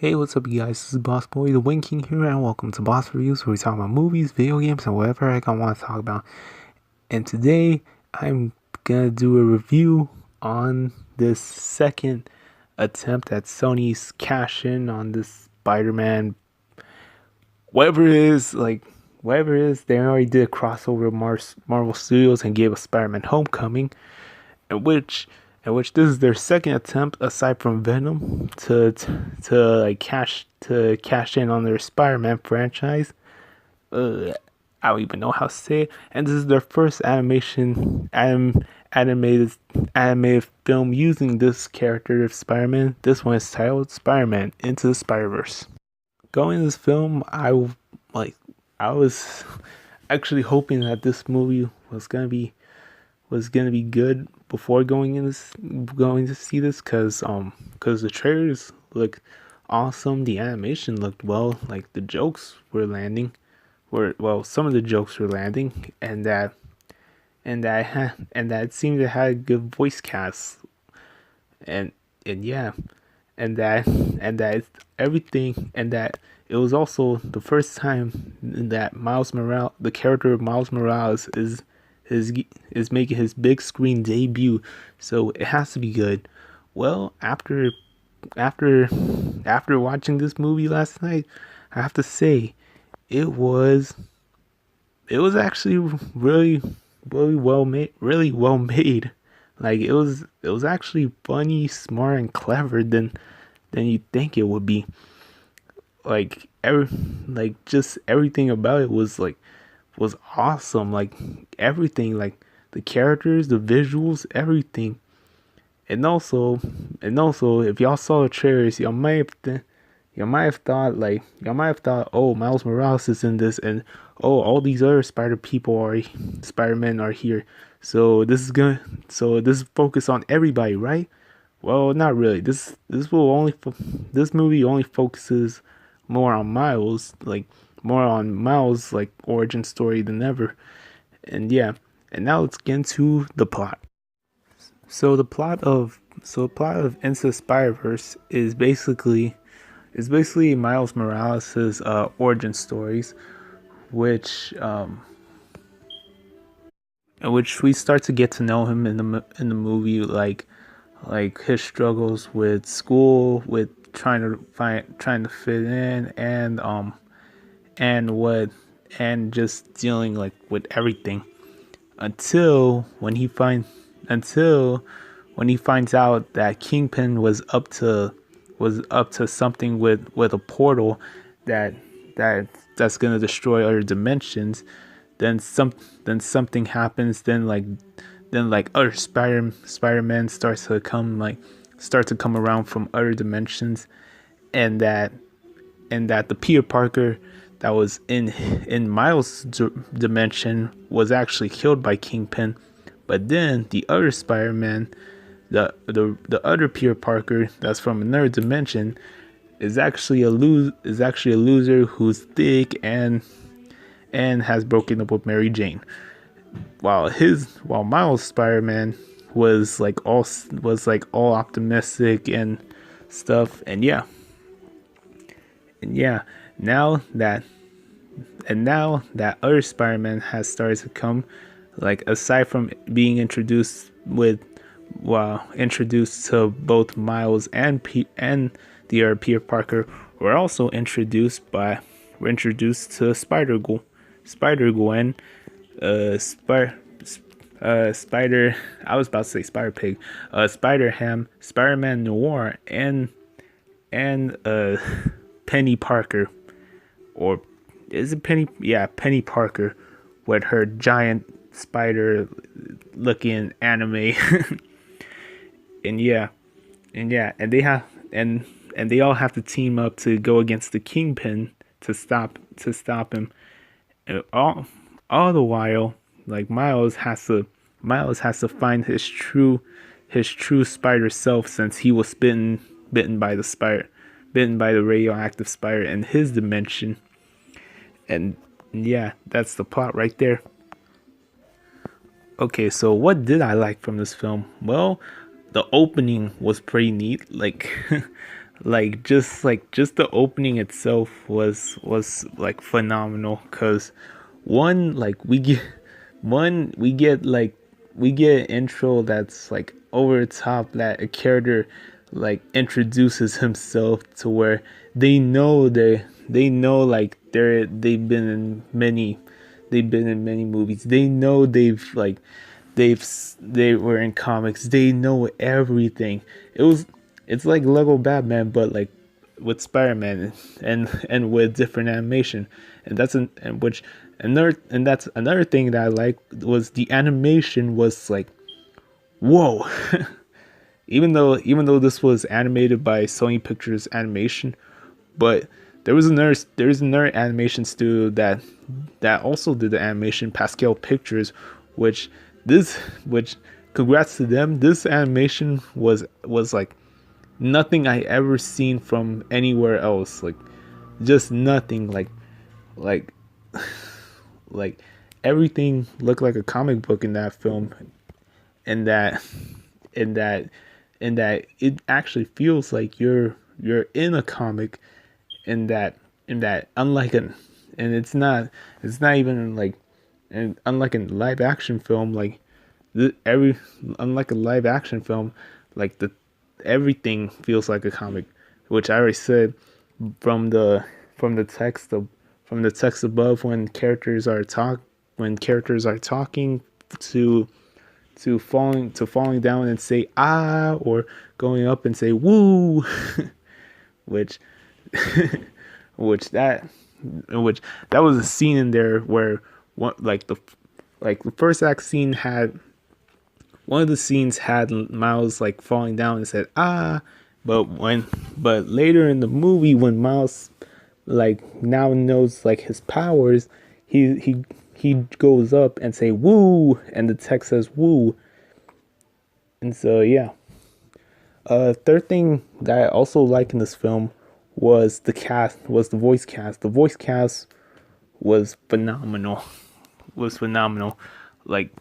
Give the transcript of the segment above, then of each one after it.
Hey, what's up, you guys? This is Boss Boy, the Wing King here, and welcome to Boss Reviews, where we talk about movies, video games, and whatever heck I want to talk about. And today, I'm gonna do a review on this second attempt at Sony's cash in on this Spider-Man, whatever it is, whatever it is. They already did a crossover with Marvel Studios and gave us Spider-Man Homecoming, in which this is their second attempt aside from Venom to cash in on their Spider-Man franchise. I don't even know how to say it. And this is their first animated film using this character of Spider-Man. This one is titled Spider-Man Into the Spider-Verse. Going to this film, like I was actually hoping that this movie was gonna be good before going to see this, because the trailers look awesome, the animation looked well, like the jokes were landing, some of the jokes were landing, and that it seemed to have a good voice cast, and yeah, and that it's everything, and that it was also the first time that the character of Miles Morales is making his big screen debut, so it has to be good. Well, after watching this movie last night, I have to say it was actually really well made. Like it was actually funny, smart, and clever than you think it would be. Like just everything about it was awesome. Like everything, like the characters, the visuals, everything. And also, if y'all saw the trailers, y'all might have thought, oh, Miles Morales is in this, and oh, all these other Spider-Men are here. So this is focused on everybody, right? Well, not really. This movie only focuses more on Miles, like origin story than ever. And yeah, and now let's get into the plot. So the plot of Into the Spider-Verse is basically Miles Morales' origin stories, which in which we start to get to know him in the movie, like his struggles with school, with trying to fit in, and what and just dealing like with everything until when he finds out that Kingpin was up to something with a portal that that's gonna destroy other dimensions. Then something happens. Then other Spider-Man start to come around from other dimensions, and that the Peter Parker that was in Miles' dimension was actually killed by Kingpin. But then the other Spider-Man, the other Peter Parker that's from another dimension, is actually a loser who's thick and has broken up with Mary Jane. While Miles Spider-Man was all optimistic and stuff. And yeah, now that now that other Spider-Man has started to come, like aside from being introduced to both Miles and the other Peter Parker, we're introduced to Spider Gwen, Spider. I was about to say Spider Pig, Spider Ham, Spider Man Noir, and Penny Parker, or is it Penny? Yeah, Penny Parker, with her giant spider looking anime. and yeah and they have and they all have to team up to go against the Kingpin to stop him. And all the while, like Miles has to find his true spider self, since he was bitten by the radioactive spider in his dimension. And yeah, that's the plot right there. Okay, so what did I like from this film? Well, the opening was pretty neat. Just the opening itself was like phenomenal, because one like we get we get an intro that's like over the top, that a character like introduces himself to where they know like they've been in many movies. They know they were in comics. They know everything. It's like Lego Batman, but like with Spider-Man, and with different animation. And that's an and which another and that's another thing that I like, was the animation was like, whoa. Even though this was animated by Sony Pictures Animation, but there's another animation studio that also did the animation, Pascal Pictures, which which congrats to them. This animation was like nothing I ever seen from anywhere else. Like, just nothing. Like like everything looked like a comic book in that film, and and that that it actually feels like you're in a comic, in that unlike an and it's not even like, and unlike a live action film, like every unlike a live action film, like the everything feels like a comic, which I already said. from the from the text of from the text above, when characters are talking, to falling down and say ah, or going up and say woo. which which that which that was a scene in there where the first act scene had one of the scenes had Miles like falling down and said ah, but later in the movie, when Miles like now knows like his powers, he goes up and say woo, and the text says woo. And so yeah. Third thing that I also like in this film was the voice cast. The voice cast was phenomenal. Was phenomenal. Like,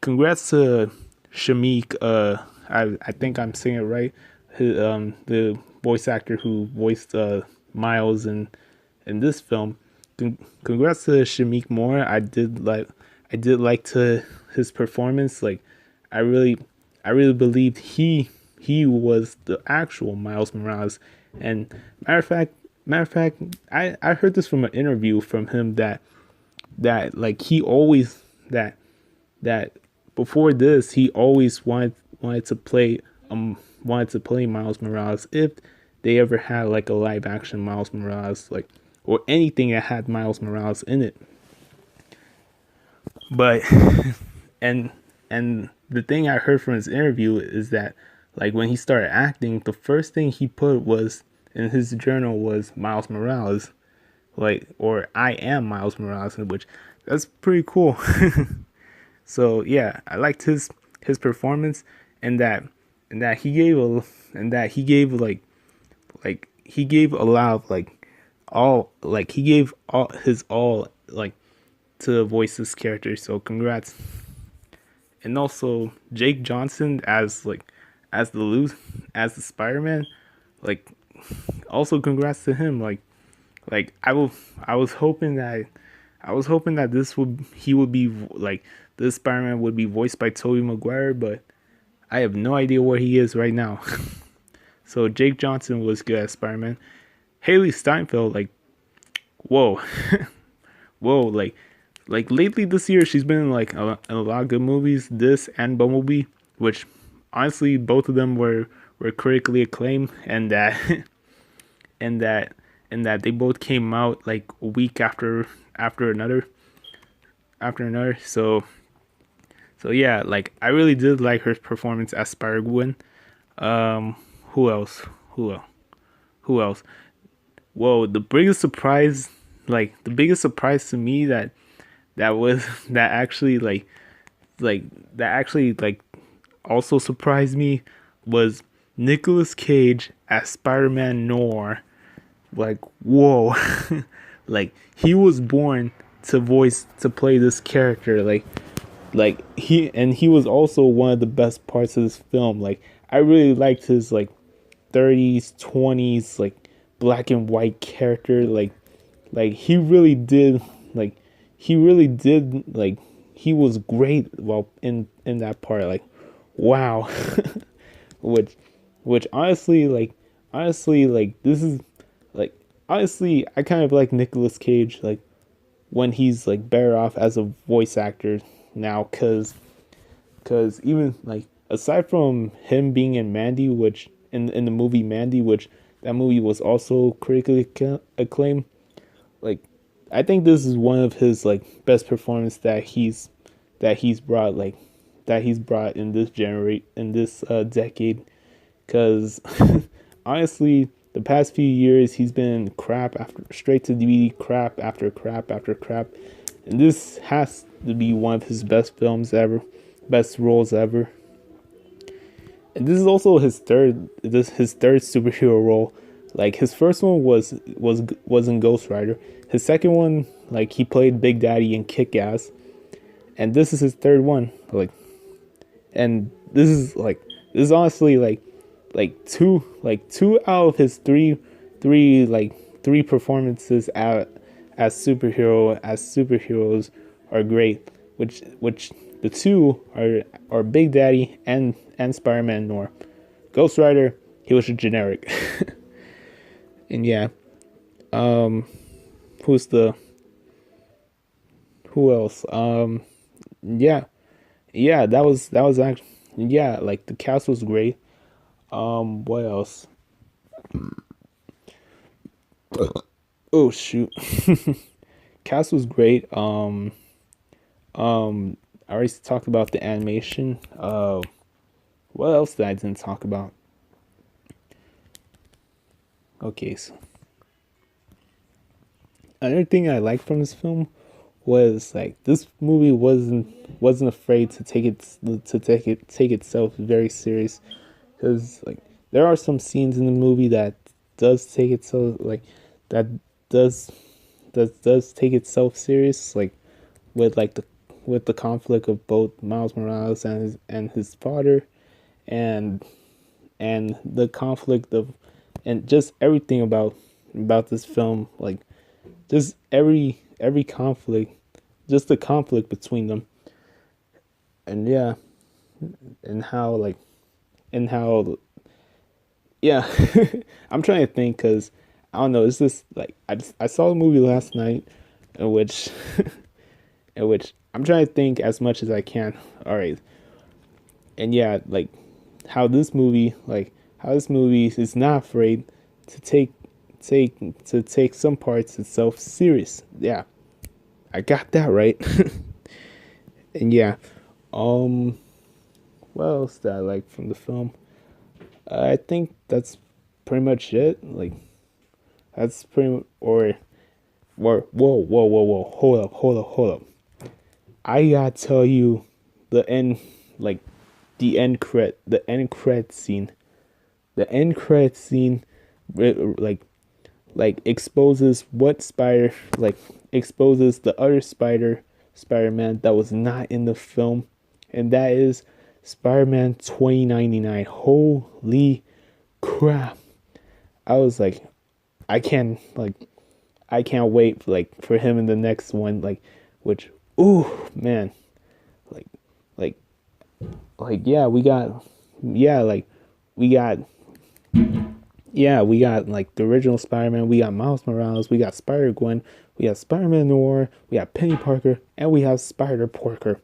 congrats to Shamik. I think I'm saying it right. The voice actor who voiced Miles in this film. Congrats to Shamik Moore. I did like to his performance. Like, I really I really believed he was the actual Miles Morales. And matter of fact, I heard this from an interview from him that like he always that before this he always wanted to play Miles Morales if they ever had like a live action Miles Morales, like, or anything that had Miles Morales in it. But and and the thing I heard from his interview is that like when he started acting, the first thing he put was in his journal was Miles Morales, like, or I am Miles Morales, which that's pretty cool. So yeah, I liked his performance, and that he gave a and that he gave he gave a lot of he gave all his all, like, to voice this character. So congrats. And also Jake Johnson as the Spider-Man, like, also congrats to him. Like I was hoping that this would he would be like this Spider-Man would be voiced by Tobey Maguire, but I have no idea where he is right now. So Jake Johnson was good as Spider-Man. Haley Steinfeld, like, whoa. Whoa, like lately this year she's been in like a lot of good movies, this and Bumblebee, which honestly both of them were critically acclaimed, and that and that they both came out like a week after another. So yeah, like, I really did like her performance as Spider-Gwen. Who else? Who else? Whoa, the biggest surprise to me was that actually also surprised me was Nicolas Cage as Spider-Man Noir. Like, whoa. Like, he was born to play this character. He was also one of the best parts of this film. Like, I really liked his 30s, 20s, like black and white character. Like he really did, like he really did, like he was great while in that part. Like, wow. which which honestly like this is like honestly I kind of like Nicolas Cage like when he's like better off as a voice actor now, because even like aside from him being in Mandy, which in the movie Mandy, which that movie was also critically acclaimed, like I think this is one of his like best performance that he's brought like that he's brought in this decade, because honestly the past few years he's been crap after straight to DVD crap after crap after crap, and this has to be one of his best films ever, best roles ever. And this is also his third superhero role. Like his first one was in Ghost Rider. His second one, like he played Big Daddy in Kick Ass, and this is his third one. And this is honestly like two out of his three performances as superheroes are great, which the two are Big Daddy and Spider-Man Noir. Ghost Rider, he was a generic. And yeah, who's the who else? Yeah, yeah, that was actually, yeah, like the cast was great. What else? Oh shoot, cast was great. I already talked about the animation. What else that I didn't talk about? Okay, so another thing I liked from this film was like this movie wasn't afraid to take itself very serious, because like there are some scenes in the movie that does take itself like that does does take itself serious, like with like the conflict of both Miles Morales and his father, and the conflict of and just everything about this film, like just every conflict, just the conflict between them. And yeah, and how like and how yeah. I'm trying to think, because I don't know, it's just like I saw the movie last night, in which in which I'm trying to think as much as I can. All right. And yeah, like how this movie is not afraid to take some parts itself serious. Yeah, I got that right. And yeah, um, what else did I like from the film? I think that's pretty much it. Like that's pretty or whoa, hold up. I gotta tell you, the end, like the end credit scene, the end credit scene, like exposes what spider like exposes the other Spider-Man that was not in the film, and that is Spider-Man 2099. Holy crap. I was like, I can't like I can't wait for him in the next one, which ooh man, like like yeah, we got like the original Spider-Man, we got Miles Morales, we got Spider-Gwen, we got Spider-Man Noir, we got Penny Parker, and we have Spider-Porker,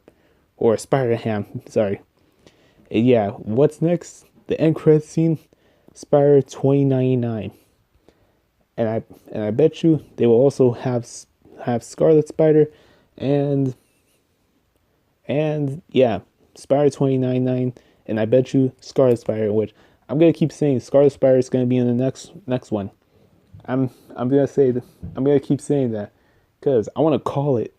or Spider-Ham, sorry. And yeah, what's next? The end credit scene, Spider 2099. And I bet you they will also have Scarlet Spider, and yeah, Spider 2099, and I bet you Scarlet Spider, which I'm gonna keep saying Scarlet Spider is gonna be in the next one. I'm gonna keep saying that because I want to call it.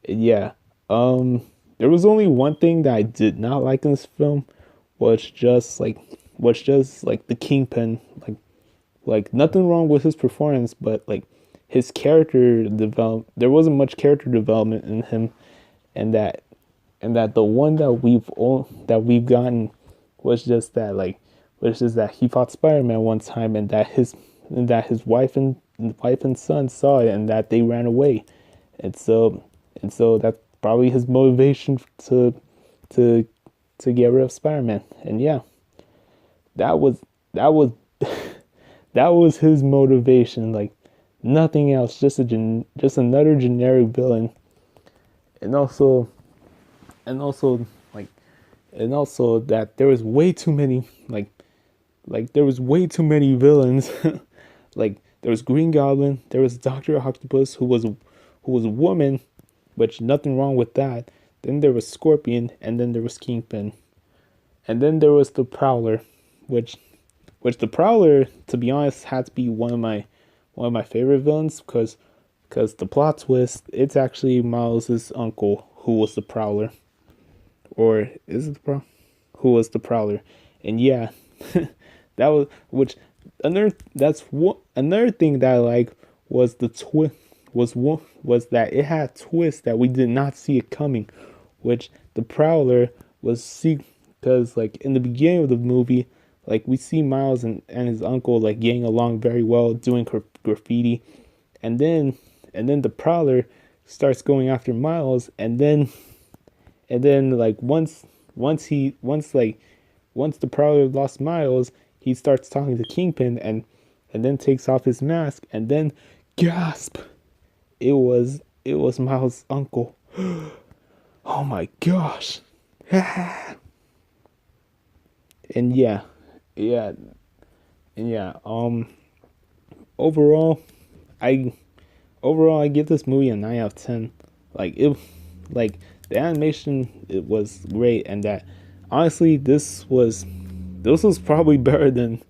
Yeah. There was only one thing that I did not like in this film, was just like the Kingpin. Like nothing wrong with his performance, but like his character develop. There wasn't much character development in him, and that the one that we've gotten was just that, like which is that he fought Spider-Man one time, and that his wife and son saw it, and that they ran away, and so that's probably his motivation to to get rid of Spider-Man. And yeah, that was that was his motivation. Like nothing else, just another generic villain, and also and also like and also that there was way too many there was way too many villains. Like there was Green Goblin, there was Doctor Octopus who was a woman, which nothing wrong with that. Then there was Scorpion, and then there was Kingpin, and then there was the Prowler, which the Prowler, to be honest, had to be one of my favorite villains because the plot twist, it's actually Miles's uncle who was the Prowler, or is it the who was the Prowler, and yeah, that was which another thing that I like was the twist was that it had twists that we did not see it coming, which the Prowler was see because like in the beginning of the movie, like we see Miles and his uncle like getting along very well, doing graffiti, and then the Prowler starts going after Miles, and then like once the Prowler lost Miles, he starts talking to Kingpin, and then takes off his mask, and then gasp, it was Miles' uncle. Oh my gosh. And yeah, and yeah. Overall, I I give this movie a 9 out of 10. Like it, like the animation, it was great, and that honestly, this was probably better than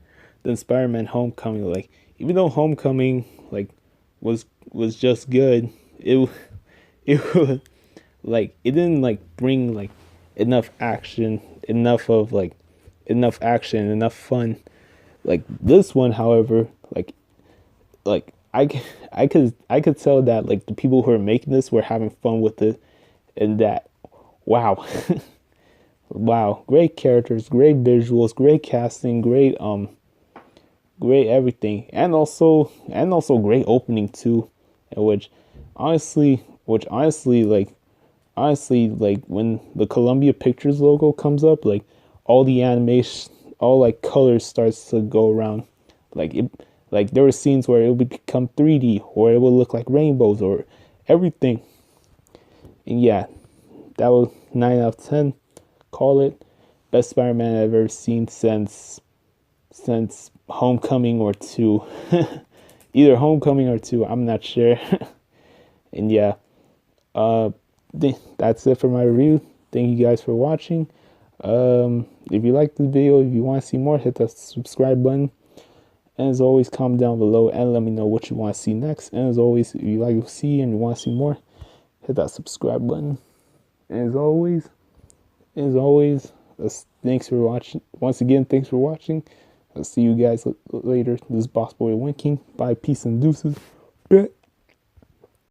Spider-Man: Homecoming. Like even though Homecoming like was just good, it was like it didn't like bring like enough action, enough action, enough fun. Like this one, however, like I could tell that like the people who are making this were having fun with it, and that wow. Wow, great characters, great visuals, great casting, great everything, and also great opening too, which honestly like when the Columbia Pictures logo comes up, like all the animation, all like colors starts to go around, like it, like there were scenes where it would become 3D, or it would look like rainbows, or everything. And yeah, that was 9 out of 10. Call it best Spider-Man I've ever seen since Homecoming or two. Either Homecoming or two, I'm not sure. And yeah, uh, that's it for my review. Thank you guys for watching. If you like the video, if you want to see more, hit that subscribe button. And as always, comment down below and let me know what you want to see next. And as always, if you like to see and you want to see more, hit that subscribe button. And as always, thanks for watching. Once again, thanks for watching. I'll see you guys later. This is Boss Boy winking. Bye, peace, and deuces. Bet.